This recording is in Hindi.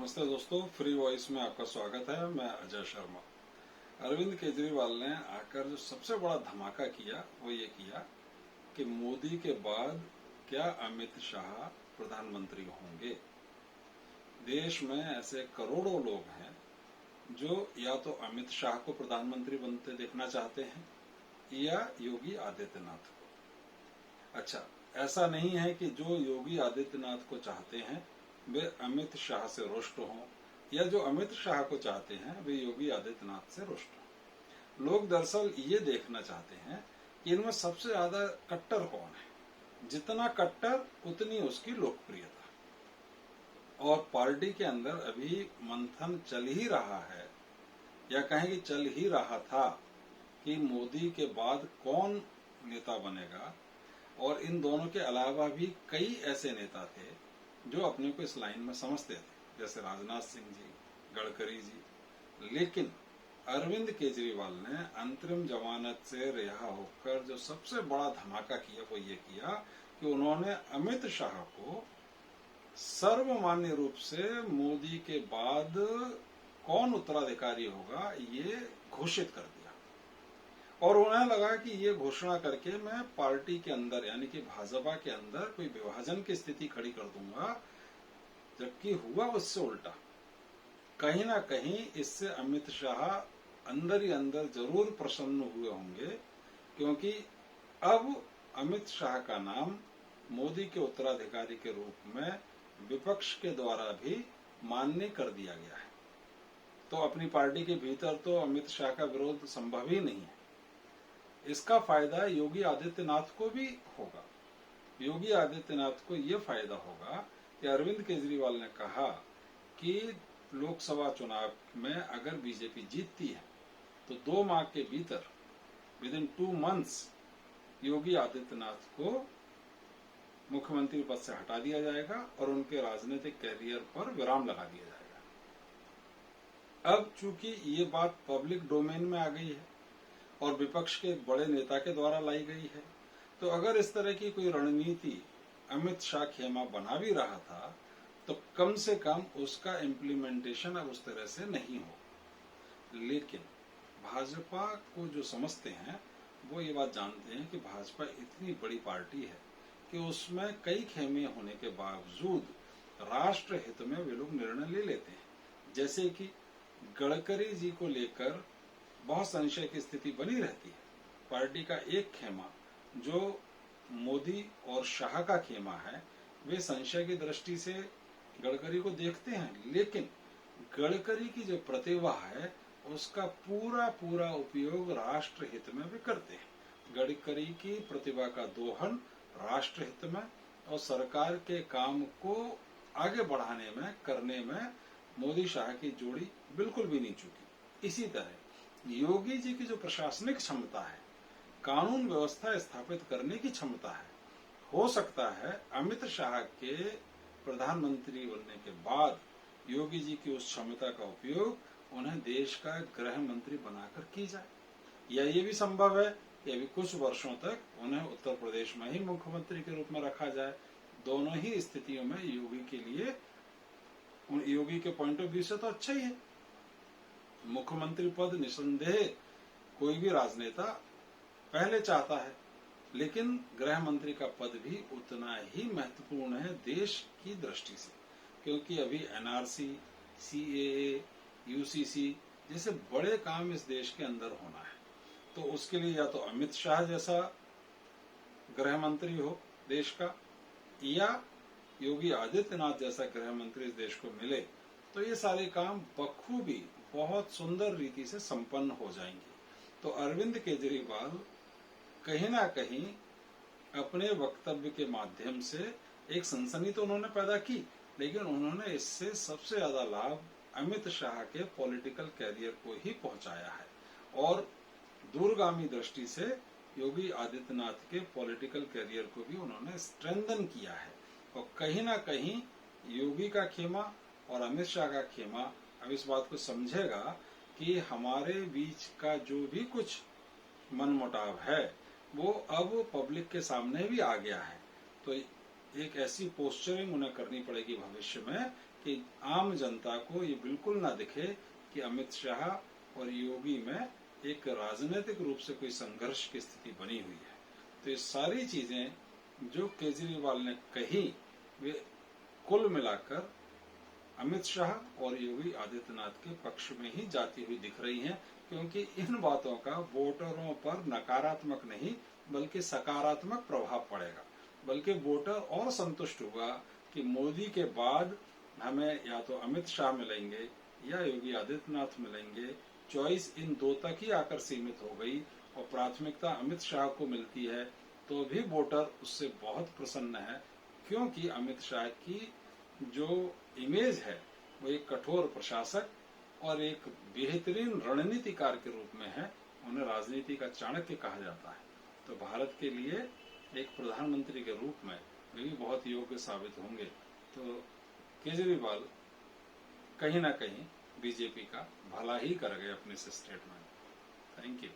नमस्ते दोस्तों, फ्री वॉइस में आपका स्वागत है। मैं अजय शर्मा। अरविंद केजरीवाल ने आकर जो सबसे बड़ा धमाका किया वो ये किया कि मोदी के बाद क्या अमित शाह प्रधानमंत्री होंगे। देश में ऐसे करोड़ों लोग हैं जो या तो अमित शाह को प्रधानमंत्री बनते देखना चाहते हैं या योगी आदित्यनाथ को। अच्छा, ऐसा नहीं है कि जो योगी आदित्यनाथ को चाहते हैं वे अमित शाह से रुष्ट हों या जो अमित शाह को चाहते हैं वे योगी आदित्यनाथ से रुष्ट हों। लोग दरअसल ये देखना चाहते हैं कि इनमें सबसे ज्यादा कट्टर कौन है। जितना कट्टर उतनी उसकी लोकप्रियता। और पार्टी के अंदर अभी मंथन चल ही रहा है या कहें कि चल ही रहा था कि मोदी के बाद कौन नेता बनेगा। और इन दोनों के अलावा भी कई ऐसे नेता थे जो अपने को इस लाइन में समझते थे, जैसे राजनाथ सिंह जी, गडकरी जी। लेकिन अरविंद केजरीवाल ने अंतरिम जमानत से रिहा होकर जो सबसे बड़ा धमाका किया वो ये किया कि उन्होंने अमित शाह को सर्वमान्य रूप से मोदी के बाद कौन उत्तराधिकारी होगा ये घोषित कर दिया। और उन्हें लगा कि ये घोषणा करके मैं पार्टी के अंदर यानी कि भाजपा के अंदर कोई विभाजन की स्थिति खड़ी कर दूंगा, जबकि हुआ उससे उल्टा। कहीं ना कहीं इससे अमित शाह अंदर ही अंदर जरूर प्रसन्न हुए होंगे, क्योंकि अब अमित शाह का नाम मोदी के उत्तराधिकारी के रूप में विपक्ष के द्वारा भी मान्य कर दिया गया है। तो अपनी पार्टी के भीतर तो अमित शाह का विरोध संभव ही नहीं है। इसका फायदा योगी आदित्यनाथ को भी होगा। योगी आदित्यनाथ को ये फायदा होगा कि अरविंद केजरीवाल ने कहा कि लोकसभा चुनाव में अगर बीजेपी जीतती है तो 2 माह के भीतर with in 2 months Yogi Adityanath को मुख्यमंत्री पद से हटा दिया जाएगा और उनके राजनीतिक कैरियर पर विराम लगा दिया जाएगा। अब चूंकि ये बात पब्लिक डोमेन में आ गई है और विपक्ष के एक बड़े नेता के द्वारा लाई गई है, तो अगर इस तरह की कोई रणनीति अमित शाह खेमा बना भी रहा था तो कम से कम उसका इम्प्लीमेंटेशन अब उस तरह से नहीं हो। लेकिन भाजपा को जो समझते हैं वो ये बात जानते हैं कि भाजपा इतनी बड़ी पार्टी है कि उसमें कई खेमे होने के बावजूद राष्ट्र हित में वे लोग निर्णय ले लेते हैं। जैसे कि गडकरी जी को लेकर बहुत संशय की स्थिति बनी रहती है। पार्टी का एक खेमा जो मोदी और शाह का खेमा है वे संशय की दृष्टि से गडकरी को देखते हैं, लेकिन गडकरी की जो प्रतिभा है उसका पूरा पूरा उपयोग राष्ट्र हित में भी करते हैं। गडकरी की प्रतिभा का दोहन राष्ट्र हित में और सरकार के काम को आगे बढ़ाने में करने में मोदी शाह की जोड़ी बिल्कुल भी नहीं चूकी। इसी तरह योगी जी की जो प्रशासनिक क्षमता है, कानून व्यवस्था स्थापित करने की क्षमता है, हो सकता है अमित शाह के प्रधानमंत्री बनने के बाद योगी जी की उस क्षमता का उपयोग उन्हें देश का गृह मंत्री बनाकर की जाए, या ये भी संभव है कि अभी कुछ वर्षों तक उन्हें उत्तर प्रदेश में ही मुख्यमंत्री के रूप में रखा जाए। दोनों ही स्थितियों में योगी के लिए, योगी के पॉइंट ऑफ व्यू से तो अच्छा ही है। मुख्यमंत्री पद निसंदेह कोई भी राजनेता पहले चाहता है, लेकिन गृह मंत्री का पद भी उतना ही महत्वपूर्ण है देश की दृष्टि से, क्योंकि अभी एनआरसी, सीएए, यूसीसी जैसे बड़े काम इस देश के अंदर होना है। तो उसके लिए या तो अमित शाह जैसा गृह मंत्री हो देश का, या योगी आदित्यनाथ जैसा गृह मंत्री इस देश को मिले, तो ये सारे काम बखूबी बहुत सुंदर रीति से संपन्न हो जाएंगे। तो अरविंद केजरीवाल कहीं ना कहीं अपने वक्तव्य के माध्यम से एक सनसनी तो उन्होंने पैदा की, लेकिन उन्होंने इससे सबसे ज्यादा लाभ अमित शाह के पॉलिटिकल कैरियर को ही पहुंचाया है और दूरगामी दृष्टि से योगी आदित्यनाथ के पॉलिटिकल कैरियर को भी उन्होंने स्ट्रेंथन किया है। और कहीं ना कहीं योगी का खेमा और अमित शाह का खेमा अब इस बात को समझेगा कि हमारे बीच का जो भी कुछ मनमुटाव है वो अब पब्लिक के सामने भी आ गया है। तो एक ऐसी पोस्चरिंग उन्हें करनी पड़ेगी भविष्य में कि आम जनता को ये बिल्कुल ना दिखे कि अमित शाह और योगी में एक राजनीतिक रूप से कोई संघर्ष की स्थिति बनी हुई है। तो ये सारी चीजें जो केजरीवाल ने कही वे कुल मिलाकर अमित शाह और योगी आदित्यनाथ के पक्ष में ही जाती हुई दिख रही हैं, क्योंकि इन बातों का वोटरों पर नकारात्मक नहीं बल्कि सकारात्मक प्रभाव पड़ेगा। बल्कि वोटर और संतुष्ट हुआ कि मोदी के बाद हमें या तो अमित शाह मिलेंगे या योगी आदित्यनाथ मिलेंगे। चॉइस इन दो तक ही आकर सीमित हो गई और प्राथमिकता अमित शाह को मिलती है, तो भी वोटर उससे बहुत प्रसन्न है, क्योंकि अमित शाह की जो इमेज है वो एक कठोर प्रशासक और एक बेहतरीन रणनीतिकार के रूप में है। उन्हें राजनीति का चाणक्य कहा जाता है। तो भारत के लिए एक प्रधानमंत्री के रूप में वे भी बहुत योग्य साबित होंगे। तो केजरीवाल कहीं ना कहीं बीजेपी का भला ही कर गए अपने इस स्टेटमेंट। Thank you.